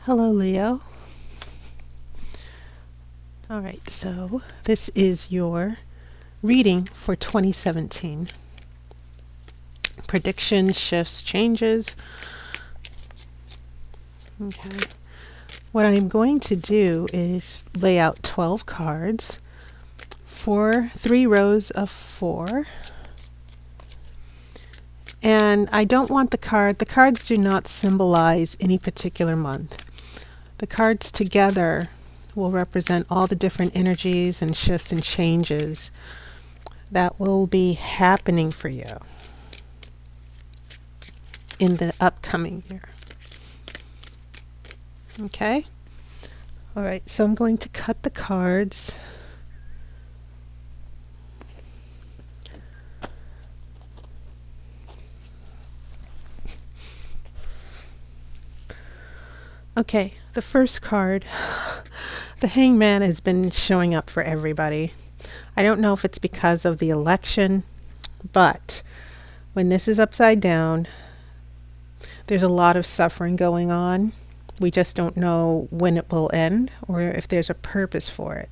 Hello, Leo. All right, so this is your reading for 2017. Predictions, shifts, changes. Okay. What I'm going to do is lay out 12 cards for 3 rows of 4. And I don't want the cards do not symbolize any particular month. The cards together will represent all the different energies and shifts and changes that will be happening for you in the upcoming year. Okay? All right, so I'm going to cut the cards. Okay, the first card, the Hangman, has been showing up for everybody. I don't know if it's because of the election, but when this is upside down, there's a lot of suffering going on. We just don't know when it will end or if there's a purpose for it,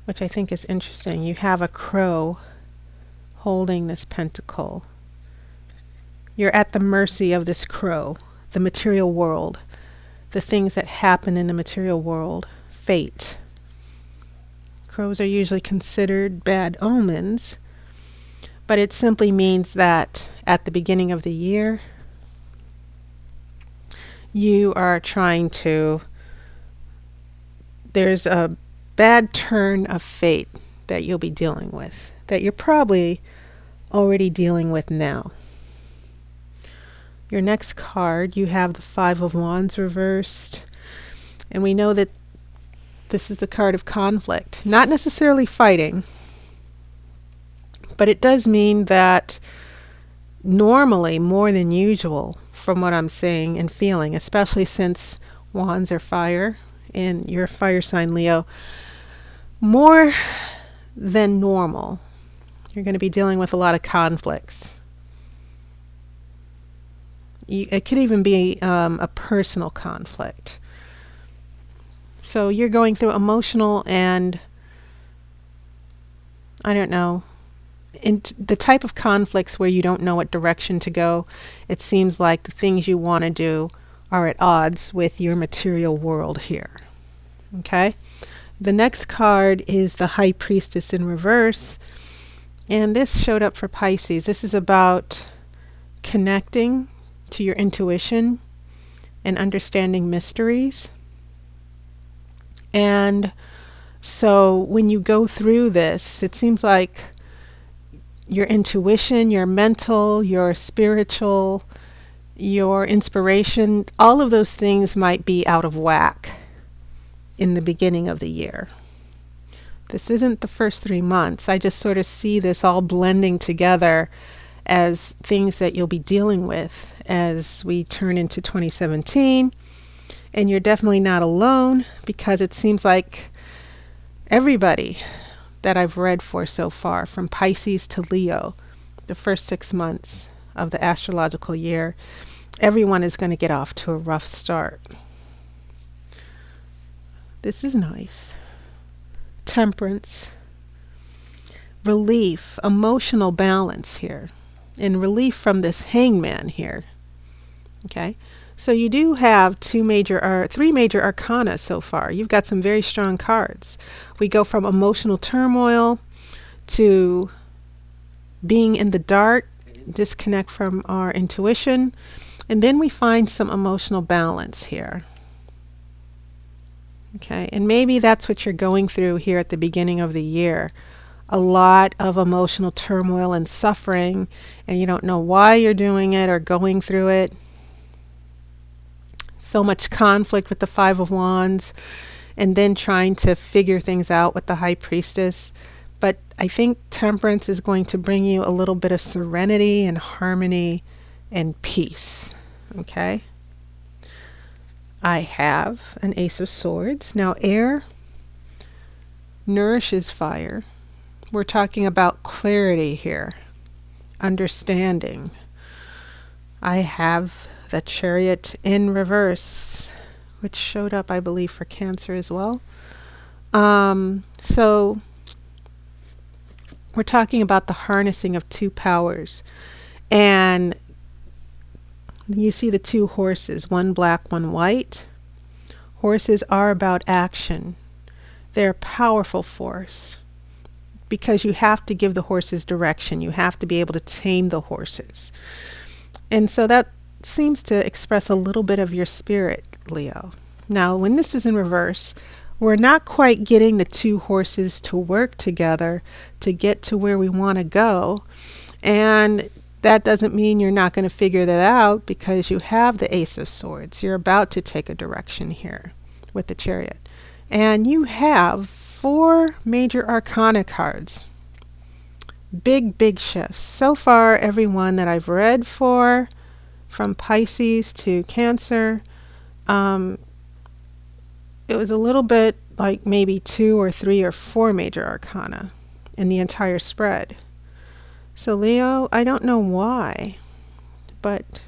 which I think is interesting. You have a crow holding this pentacle. You're at the mercy of this crow, the material world, the things that happen in the material world, fate. Crows are usually considered bad omens, but it simply means that at the beginning of the year, you are there's a bad turn of fate that you'll be dealing with, that you're probably already dealing with now. Your next card, you have the 5 of Wands reversed, and we know that this is the card of conflict. Not necessarily fighting, but it does mean that normally, more than usual, from what I'm seeing and feeling, especially since Wands are fire and you're a fire sign, Leo, more than normal, you're going to be dealing with a lot of conflicts. It could even be a personal conflict. So you're going through emotional and, I don't know, in the type of conflicts where you don't know what direction to go. It seems like the things you want to do are at odds with your material world here. Okay? The next card is the High Priestess in reverse. And this showed up for Pisces. This is about connecting to your intuition and understanding mysteries. And so when you go through this, it seems like your intuition, your mental, your spiritual, your inspiration, all of those things might be out of whack in the beginning of the year. This isn't the first 3 months. I just sort of see this all blending together as things that you'll be dealing with as we turn into 2017. And you're definitely not alone, because it seems like everybody that I've read for so far, from Pisces to Leo, the first 6 months of the astrological year, everyone is going to get off to a rough start. This is nice. Temperance, relief, emotional balance here, and relief from this Hangman here. Okay, so you do have 3 major arcana so far. You've got some very strong cards. We go from emotional turmoil to being in the dark, disconnect from our intuition, and then we find some emotional balance here. Okay, and maybe that's what you're going through here at the beginning of the year. A lot of emotional turmoil and suffering, and you don't know why you're doing it or going through it. So much conflict with the 5 of Wands, and then trying to figure things out with the High Priestess. But I think Temperance is going to bring you a little bit of serenity and harmony and peace. Okay? I have an Ace of Swords. Now, air nourishes fire. We're talking about clarity here, understanding. I have the Chariot in reverse, which showed up, I believe, for Cancer as well. So we're talking about the harnessing of two powers. And you see the two horses, one black, one white. Horses are about action. They're a powerful force because you have to give the horses direction. You have to be able to tame the horses. And so that seems to express a little bit of your spirit, Leo. Now, when this is in reverse, we're not quite getting the two horses to work together to get to where we want to go. And that doesn't mean you're not going to figure that out, because you have the Ace of Swords. You're about to take a direction here with the Chariot. And you have 4 major arcana cards. Big shifts. So far, every one that I've read for, from Pisces to Cancer, it was a little bit like maybe 2 or 3 or 4 major arcana in the entire spread. So Leo, I don't know why, but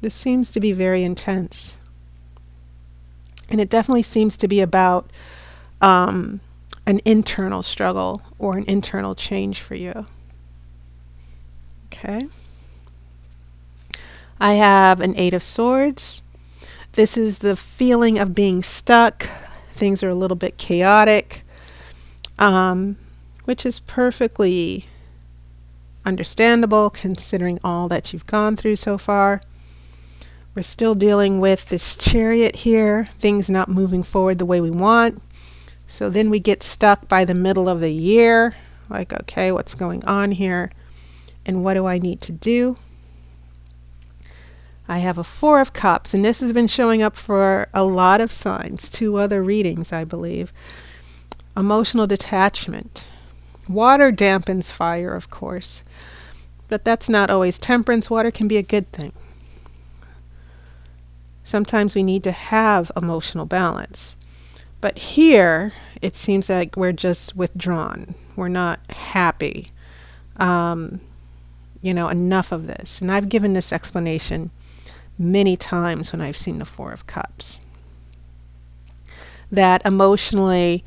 this seems to be very intense. And it definitely seems to be about an internal struggle or an internal change for you. Okay. I have an 8 of Swords. This is the feeling of being stuck. Things are a little bit chaotic, which is perfectly understandable considering all that you've gone through so far. We're still dealing with this Chariot here, things not moving forward the way we want. So then we get stuck by the middle of the year, like, okay, what's going on here? And what do I need to do? I have a 4 of Cups, and this has been showing up for a lot of signs, 2 other readings, I believe. Emotional detachment. Water dampens fire, of course, but that's not always. Temperance, water can be a good thing. Sometimes we need to have emotional balance. But here, it seems like we're just withdrawn. We're not happy. Enough of this. And I've given this explanation many times when I've seen the 4 of Cups. That emotionally,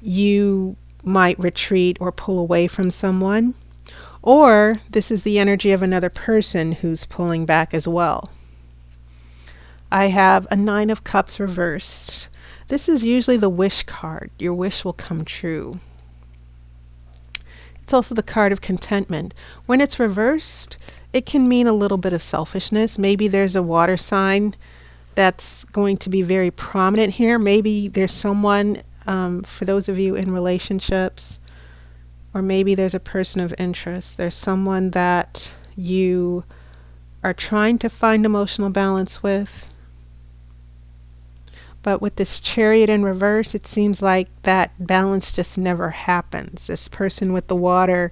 you might retreat or pull away from someone. Or this is the energy of another person who's pulling back as well. I have a 9 of Cups reversed. This is usually the wish card. Your wish will come true. It's also the card of contentment. When it's reversed, it can mean a little bit of selfishness. Maybe there's a water sign that's going to be very prominent here. Maybe there's someone, for those of you in relationships, or maybe there's a person of interest. There's someone that you are trying to find emotional balance with. But with this Chariot in reverse, it seems like that balance just never happens. This person with the water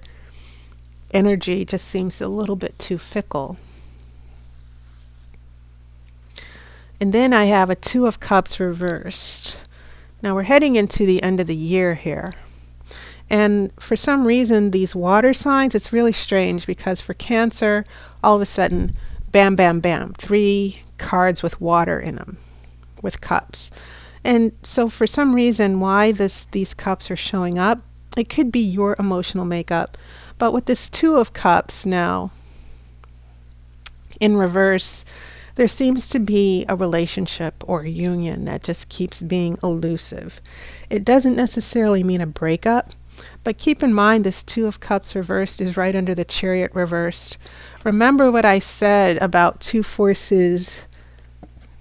energy just seems a little bit too fickle. And then I have a 2 of Cups reversed. Now we're heading into the end of the year here. And for some reason, these water signs, it's really strange because for Cancer, all of a sudden, bam, bam, bam, 3 cards with water in them, with cups. And so for some reason, why these cups are showing up, it could be your emotional makeup. But with this 2 of Cups now in reverse, there seems to be a relationship or a union that just keeps being elusive. It doesn't necessarily mean a breakup, but keep in mind this 2 of Cups reversed is right under the Chariot reversed. Remember what I said about 2 forces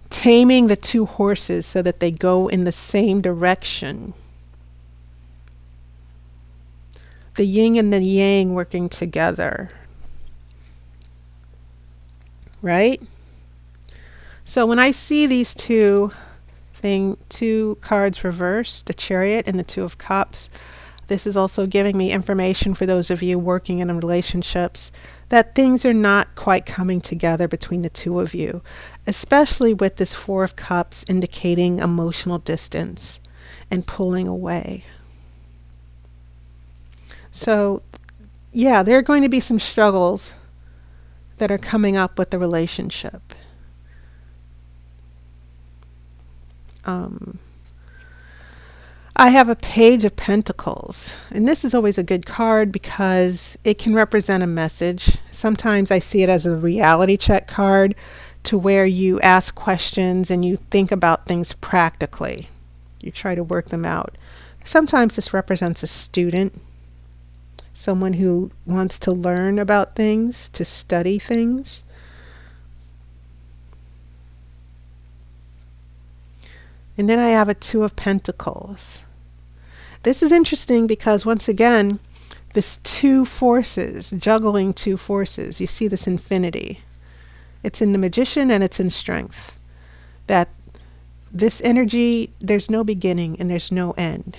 taming the 2 horses so that they go in the same direction. The yin and the yang working together. Right? So when I see these two cards reversed, the Chariot and the 2 of Cups, this is also giving me information for those of you working in relationships that things are not quite coming together between the 2 of you, especially with this 4 of Cups indicating emotional distance and pulling away. So, yeah, there are going to be some struggles that are coming up with the relationship. I have a page of pentacles, and this is always a good card because it can represent a message. Sometimes I see it as a reality check card, to where you ask questions and you think about things practically. You try to work them out. Sometimes this represents a student, someone who wants to learn about things, to study things. And then I have a Two of Pentacles. This is interesting because, once again, this two forces, juggling two forces. You see this infinity. It's in the Magician and it's in Strength. That this energy, there's no beginning and there's no end.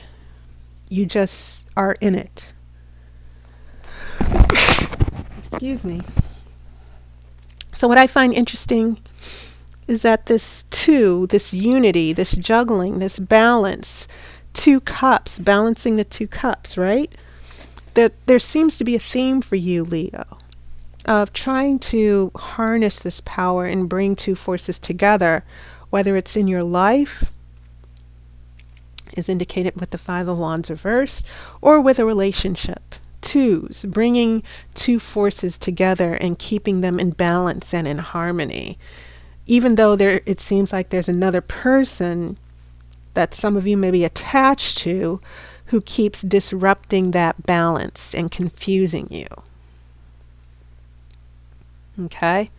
You just are in it. Excuse me. So what I find interesting is that this two, this unity, this juggling, this balance, two cups, balancing the two cups, right? That there seems to be a theme for you, Leo, of trying to harness this power and bring two forces together, whether it's in your life, is indicated with the Five of Wands reversed, or with a relationship. Twos, bringing two forces together and keeping them in balance and in harmony. Even though it seems like there's another person that some of you may be attached to who keeps disrupting that balance and confusing you. Okay?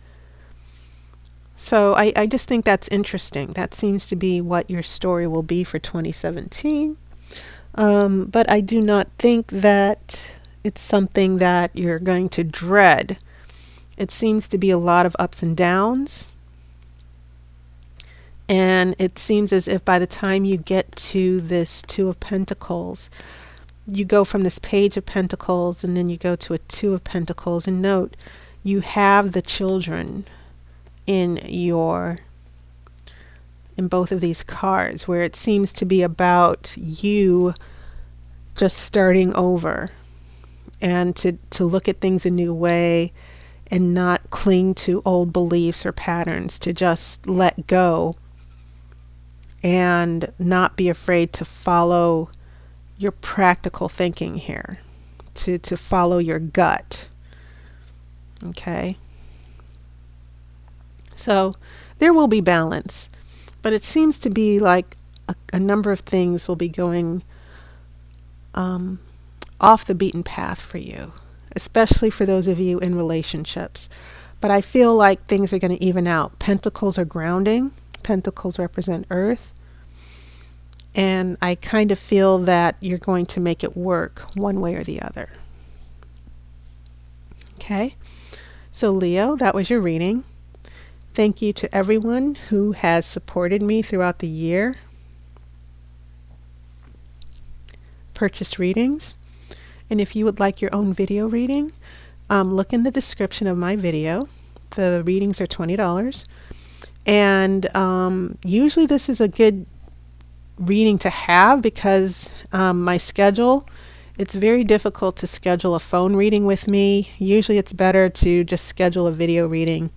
So I just think that's interesting. That seems to be what your story will be for 2017. But I do not think that it's something that you're going to dread. It seems to be a lot of ups and downs. And it seems as if by the time you get to this Two of Pentacles, you go from this Page of Pentacles and then you go to a Two of Pentacles. And note, you have the children in both of these cards, where it seems to be about you just starting over and to look at things a new way and not cling to old beliefs or patterns, to just let go and not be afraid to follow your practical thinking here, to follow your gut. Okay? So there will be balance, but it seems to be like a number of things will be going off the beaten path for you, especially for those of you in relationships. But I feel like things are going to even out. Pentacles are grounding. Pentacles represent earth. And I kind of feel that you're going to make it work one way or the other. Okay? So Leo, that was your reading. Thank you to everyone who has supported me throughout the year. Purchase readings. And if you would like your own video reading, look in the description of my video. The readings are $20. And usually this is a good reading to have because my schedule, it's very difficult to schedule a phone reading with me. Usually it's better to just schedule a video reading.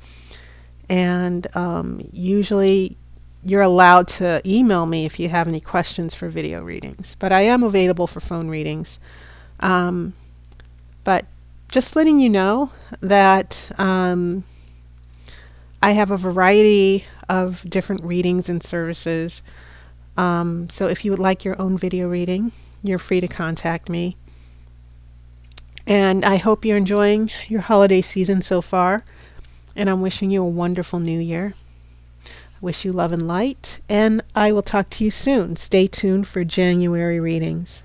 And usually you're allowed to email me if you have any questions for video readings. But I am available for phone readings. But just letting you know that I have a variety of different readings and services. So if you would like your own video reading, you're free to contact me. And I hope you're enjoying your holiday season so far. And I'm wishing you a wonderful new year. I wish you love and light. And I will talk to you soon. Stay tuned for January readings.